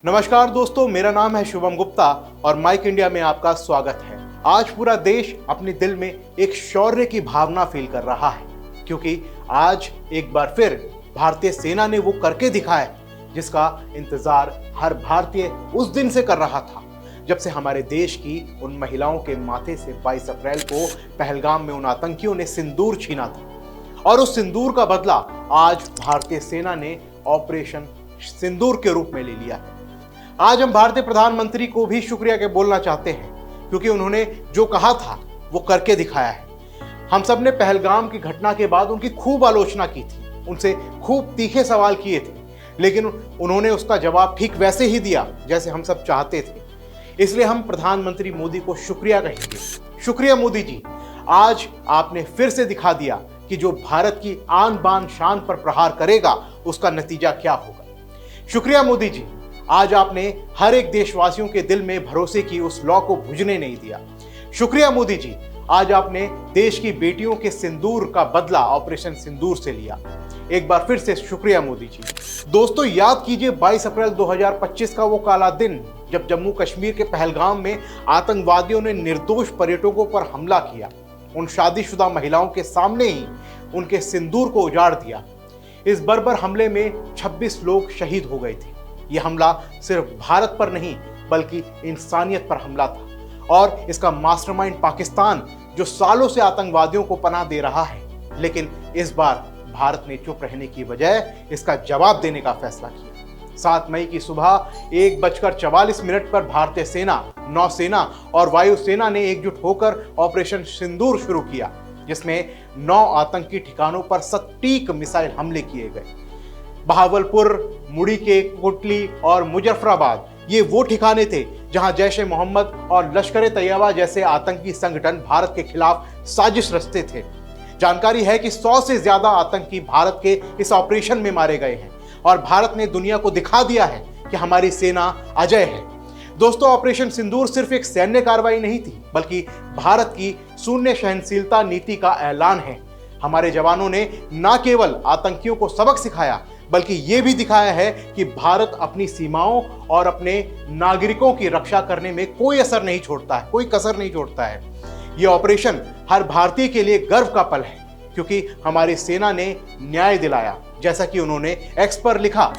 नमस्कार दोस्तों, मेरा नाम है शुभम गुप्ता और माइक इंडिया में आपका स्वागत है। आज पूरा देश अपने दिल में एक शौर्य की भावना फील कर रहा है, क्योंकि आज एक बार फिर भारतीय सेना ने वो करके दिखाया जिसका इंतजार हर भारतीय उस दिन से कर रहा था जब से हमारे देश की उन महिलाओं के माथे से 22 अप्रैल को पहलगाम में उन आतंकियों ने सिंदूर छीना था। और उस सिंदूर का बदला आज भारतीय सेना ने ऑपरेशन सिंदूर के रूप में ले लिया है। आज हम भारतीय प्रधानमंत्री को भी शुक्रिया के बोलना चाहते हैं, क्योंकि उन्होंने जो कहा था वो करके दिखाया है। हम सब ने पहलगाम की घटना के बाद उनकी खूब आलोचना की थी, उनसे खूब तीखे सवाल किए थे, लेकिन उन्होंने उसका जवाब ठीक वैसे ही दिया जैसे हम सब चाहते थे। इसलिए हम प्रधानमंत्री मोदी को शुक्रिया कहेंगे। शुक्रिया मोदी जी, आज आपने फिर से दिखा दिया कि जो भारत की आन बान शान पर प्रहार करेगा उसका नतीजा क्या होगा। शुक्रिया मोदी जी, आज आपने हर एक देशवासियों के दिल में भरोसे की उस लौ को बुझने नहीं दिया। शुक्रिया मोदी जी, आज आपने देश की बेटियों के सिंदूर का बदला ऑपरेशन सिंदूर से लिया। एक बार फिर से शुक्रिया मोदी जी। दोस्तों, याद कीजिए 22 अप्रैल 2025 का वो काला दिन जब जम्मू कश्मीर के पहलगाम में आतंकवादियों ने निर्दोष पर्यटकों पर हमला किया। उन शादीशुदा महिलाओं के सामने ही उनके सिंदूर को उजाड़ दिया। इस बर्बर हमले में 26 लोग शहीद हो गए थे। यह हमला सिर्फ भारत पर नहीं बल्कि इंसानियत पर हमला था, और इसका मास्टरमाइंड पाकिस्तान, जो सालों से आतंकवादियों को पनाह दे रहा है। लेकिन इस बार भारत ने चुप रहने की बजाय इसका जवाब देने का फैसला किया। 7 मई की सुबह 1:44 पर भारतीय सेना, नौसेना और वायुसेना ने एकजुट होकर ऑपरेशन सिंदूर शुरू किया, जिसमें 9 आतंकी ठिकानों पर सटीक मिसाइल हमले किए गए। बहावलपुर, मुड़ी के कोटली और मुजफ्फराबाद ये वो ठिकाने थे जहां जैश ए मोहम्मद और लश्कर तैयबा जैसे आतंकी संगठन भारत के खिलाफ साजिश रचते थे। जानकारी है कि 100 से ज्यादा आतंकी भारत के इस ऑपरेशन में मारे गए हैं और भारत ने दुनिया को दिखा दिया है कि हमारी सेना अजय है। दोस्तों, ऑपरेशन सिंदूर सिर्फ एक सैन्य कार्रवाई नहीं थी, बल्कि भारत की शून्य सहनशीलता नीति का ऐलान है। हमारे जवानों ने न केवल आतंकियों को सबक सिखाया, बल्कि ये भी दिखाया है कि भारत अपनी सीमाओं और अपने नागरिकों की रक्षा करने में कोई असर नहीं छोड़ता है, कोई कसर नहीं छोड़ता है। ये ऑपरेशन हर भारतीय के लिए गर्व का पल है, क्योंकि हमारी सेना ने न्याय दिलाया। जैसा कि उन्होंने एक्स पर लिखा,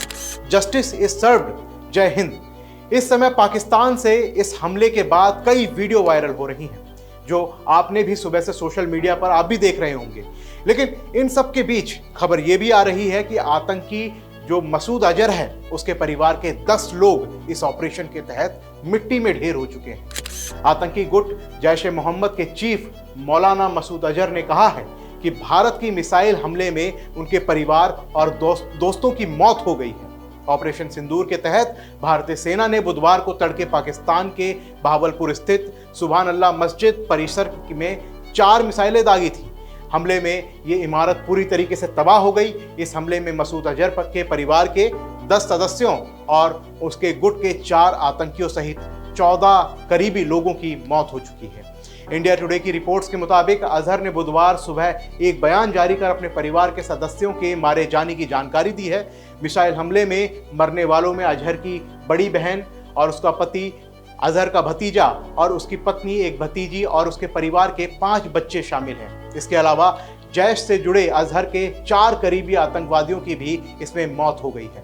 जस्टिस इज सर्व्ड, जय हिंद। इस समय पाकिस्तान से इस हमले के बाद कई वीडियो वायरल हो रही हैं, जो आपने भी सुबह से सोशल मीडिया पर आप भी देख रहे होंगे। लेकिन इन सब के बीच खबर यह भी आ रही है कि आतंकी जो मसूद अजहर है, उसके परिवार के 10 लोग इस ऑपरेशन के तहत मिट्टी में ढेर हो चुके हैं। आतंकी गुट जैश ए मोहम्मद के चीफ मौलाना मसूद अजहर ने कहा है कि भारत की मिसाइल हमले में उनके परिवार और दोस्तों की मौत हो गई है। ऑपरेशन सिंदूर के तहत भारतीय सेना ने बुधवार को तड़के पाकिस्तान के बहावलपुर स्थित सुभान अल्लाह मस्जिद परिसर में 4 मिसाइलें दागी थी। हमले में ये इमारत पूरी तरीके से तबाह हो गई। इस हमले में मसूद अजहर के परिवार के 10 सदस्यों और उसके गुट के 4 आतंकियों सहित 14 करीबी लोगों की मौत हो चुकी है। इंडिया टुडे की रिपोर्ट्स के मुताबिक अजहर ने बुधवार सुबह एक बयान जारी कर अपने परिवार के सदस्यों के मारे जाने की जानकारी दी है। मिसाइल हमले में मरने वालों में अजहर की बड़ी बहन और उसका पति, अजहर का भतीजा और उसकी पत्नी, एक भतीजी और उसके परिवार के 5 बच्चे शामिल हैं। इसके अलावा जैश से जुड़े अजहर के 4 करीबी आतंकवादियों की भी इसमें मौत हो गई है।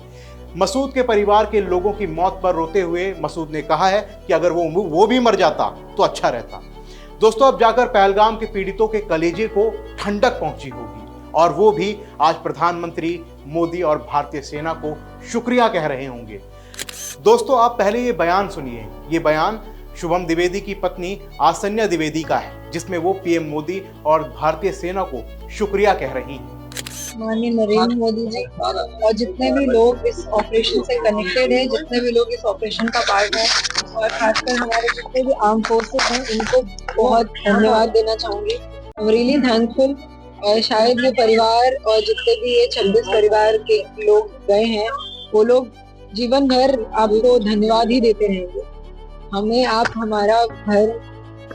मसूद के परिवार के लोगों की मौत पर रोते हुए मसूद ने कहा है कि अगर वो भी मर जाता तो अच्छा रहता। दोस्तों, अब जाकर पहलगाम के पीड़ितों के कलेजे को ठंडक पहुंची होगी, और वो भी आज प्रधानमंत्री मोदी और भारतीय सेना को शुक्रिया कह रहे होंगे। दोस्तों, आप पहले ये बयान सुनिए। ये बयान शुभम द्विवेदी की पत्नी आसन्या द्विवेदी का है, जिसमें वो पीएम मोदी और भारतीय सेना को शुक्रिया कह रही हैं। माननीय नरेंद्र मोदी जी और जितने भी लोग इस ऑपरेशन से कनेक्टेड हैं, जितने भी लोग इस ऑपरेशन का पार्ट हैं, और खासकर हमारे जितने भी आर्म फोर्सेस हैं, इनको बहुत धन्यवाद देना चाहूंगी। I am really thankful. और शायद ये परिवार और जितने भी ये 26 परिवार के लोग गए हैं, वो लोग जीवन भर आपको धन्यवाद ही देते रहेंगे। हमें आप हमारा घर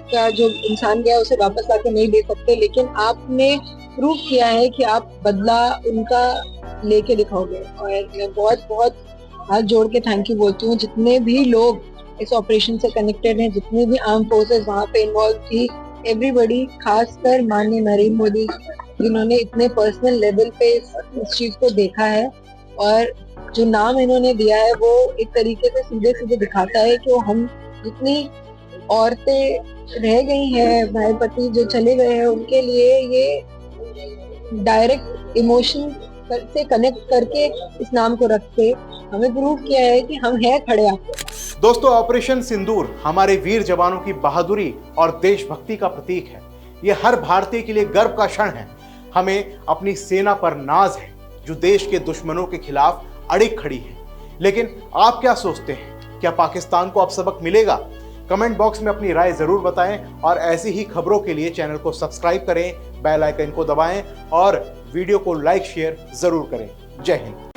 का जो इंसान गया उसे वापस लाके नहीं दे सकते, लेकिन आपने प्रूव किया है कि आप बदला उनका लेके दिखाओगे। और बहुत बहुत हाथ जोड़ के थैंक यू बोलती हूँ। जितने भी लोग इस ऑपरेशन से कनेक्टेड हैं, जितनी भी आर्म फोर्सेस वहाँ पे इन्वॉल्व थी, एवरीबडी, खासकर माननीय नरेंद्र मोदी जिन्होंने इतने पर्सनल लेवल पे इस चीज को देखा है, और जो नाम इन्होंने दिया है वो एक तरीके से सीधे सीधे दिखाता है कि हम जितनी औरतें रह गई हैं, भाई पति जो चले गए हैं, उनके लिए ये डायरेक्ट इमोशन से कनेक्ट करके इस नाम को रख के हमें प्रूव किया है कि हम हैं खड़े आपके। दोस्तों, ऑपरेशन सिंदूर हमारे वीर जवानों की बहादुरी और देशभक्ति का प्रतीक है। यह हर भारतीय के लिए गर्व का क्षण है। हमें अपनी सेना पर नाज है जो देश के दुश्मनों के खिलाफ अड़िग खड़ी है। लेकिन आप क्या सोचते हैं, क्या पाकिस्तान को अब सबक मिलेगा? कमेंट बॉक्स में अपनी राय जरूर बताएं और ऐसी ही खबरों के लिए चैनल को सब्सक्राइब करें, बेल आइकन को दबाएं और वीडियो को लाइक शेयर जरूर करें। जय हिंद।